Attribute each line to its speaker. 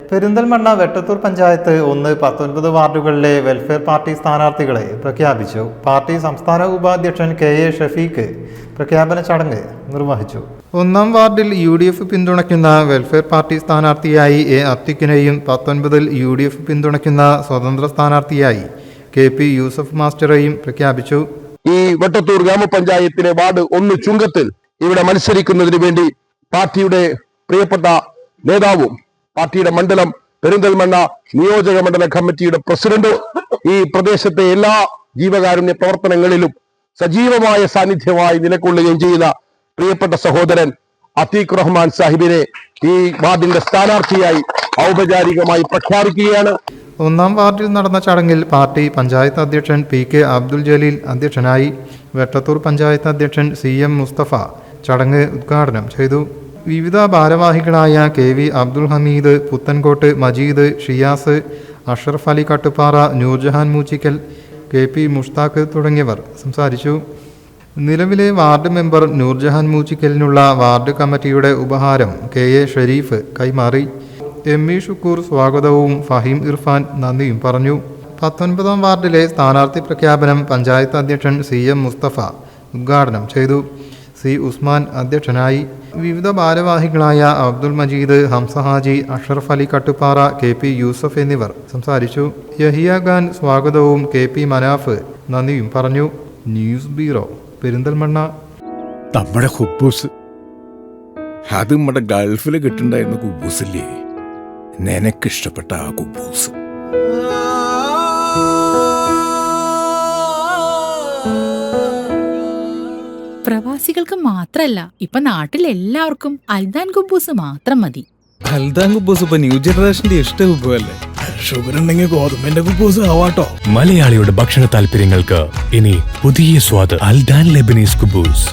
Speaker 1: Perinthalmanna Vettathur panchayat 1-19 വാർഡുകളിലെ welfare party സ്ഥാനാർത്ഥികളെ പ്രഖ്യാപിച്ചു. Party സംസ്ഥാന ഉപാധ്യക്ഷൻ KA ഷഫീഖ് പ്രഖ്യാപന ചടങ്ങ് നിർവഹിച്ചു. 1-ാം വാർഡിൽ UDF പിന്തുണയ്ക്കുന്ന വെൽഫെയർ പാർട്ടി സ്ഥാനാർത്ഥിയായി A അത്തിക്കിനെയും 19-ൽ UDF പിന്തുണയ്ക്കുന്ന സ്വതന്ത്ര സ്ഥാനാർത്ഥിയായി KP യൂസഫ് മാസ്റ്ററെയും പ്രഖ്യാപിച്ചു.
Speaker 2: ഈ വെട്ടത്തൂർ ഗ്രാമപഞ്ചായത്തിലെ വാർഡ് 1 ചുങ്കത്തിൽ ഇവിടെ മത്സരിക്കുന്നതിന് വേണ്ടി പാർട്ടിയുടെ പ്രിയപ്പെട്ട നേതാവും പാർട്ടിയുടെ മണ്ഡലം പെരിന്തൽമണ്ണ നിയോജക മണ്ഡല കമ്മിറ്റിയുടെ പ്രസിഡന്റ്, ഈ പ്രദേശത്തെ എല്ലാ ജീവകാരുണ്യ പ്രവർത്തനങ്ങളിലും സജീവമായ സാന്നിധ്യമായി നിലകൊള്ളുകയും ചെയ്ത പ്രിയപ്പെട്ട സഹോദരൻ അത്തീഖ് റഹ്മാൻ സാഹിബിനെ ഈ വാർഡിന്റെ സ്ഥാനാർത്ഥിയായി ഔപചാരികമായി പ്രഖ്യാപിക്കുകയാണ്.
Speaker 1: 1-ാം വാർഡിൽ നടന്ന ചടങ്ങിൽ പാർട്ടി പഞ്ചായത്ത് അധ്യക്ഷൻ PK അബ്ദുൽ ജലീൽ അധ്യക്ഷനായി. വെട്ടത്തൂർ പഞ്ചായത്ത് അധ്യക്ഷൻ CM മുസ്തഫ ചടങ്ങ് ഉദ്ഘാടനം ചെയ്തു. വിവിധ ഭാരവാഹികളായ KV അബ്ദുൽ ഹമീദ്, പുത്തൻകോട്ട് മജീദ്, ഷിയാസ്, അഷ്റഫ് അലി കട്ടുപ്പാറ, നൂർജഹാൻ മൂച്ചിക്കൽ, KP മുഷ്താഖ് തുടങ്ങിയവർ സംസാരിച്ചു. നിലവിലെ വാർഡ് മെമ്പർ നൂർജഹാൻ മൂച്ചിക്കലിനുള്ള വാർഡ് കമ്മിറ്റിയുടെ ഉപഹാരം KA ഷരീഫ് കൈമാറി. ME ഷുക്കൂർ സ്വാഗതവും ഫഹീം ഇർഫാൻ നന്ദിയും പറഞ്ഞു. 19-ാം വാർഡിലെ സ്ഥാനാർത്ഥി പ്രഖ്യാപനം പഞ്ചായത്ത് അധ്യക്ഷൻ CM മുസ്തഫ ഉദ്ഘാടനം ചെയ്തു. C ഉസ്മാൻ അധ്യക്ഷനായി. വിവിധ ഭാരവാഹികളായ അബ്ദുൽ മജീദ്, ഹംസ ഹാജി, അഷ്റഫ് അലി കട്ടുപ്പാറ, KP യൂസഫ് എന്നിവർ സംസാരിച്ചു. യഹിയ ഖാൻ സ്വാഗതവും KP മനാഫ് നന്ദിയും പറഞ്ഞു. News bureau, Perinthalmanna.
Speaker 3: നമ്മുടെ കുബൂസ് അത് നമ്മുടെ ഗൾഫിൽ കിട്ടുണ്ടായിരുന്ന കുബൂസില്ലേ, നിനക്കിഷ്ടപ്പെട്ട ആ കുബൂസ്.
Speaker 4: പ്രവാസികൾക്ക് മാത്രല്ല, ഇപ്പൊ നാട്ടിലെല്ലാവർക്കും അൽദാൻ കുബൂസ് മാത്രം മതി.
Speaker 5: അൽദാൻ കുബൂസ് ഇപ്പൊ ന്യൂ ജനറേഷന്റെ ഇഷ്ട കുബുവല്ലേ.
Speaker 3: ഷുഗർ ഉണ്ടെങ്കിൽ ഗോതമ്പിന്റെ കുബൂസ് ആവാട്ടോ.
Speaker 6: മലയാളിയുടെ ഭക്ഷണ താല്പര്യങ്ങൾക്ക് ഇനി പുതിയ സ്വാദ്. അൽദാൻ ലെബനീസ് കുബൂസ്.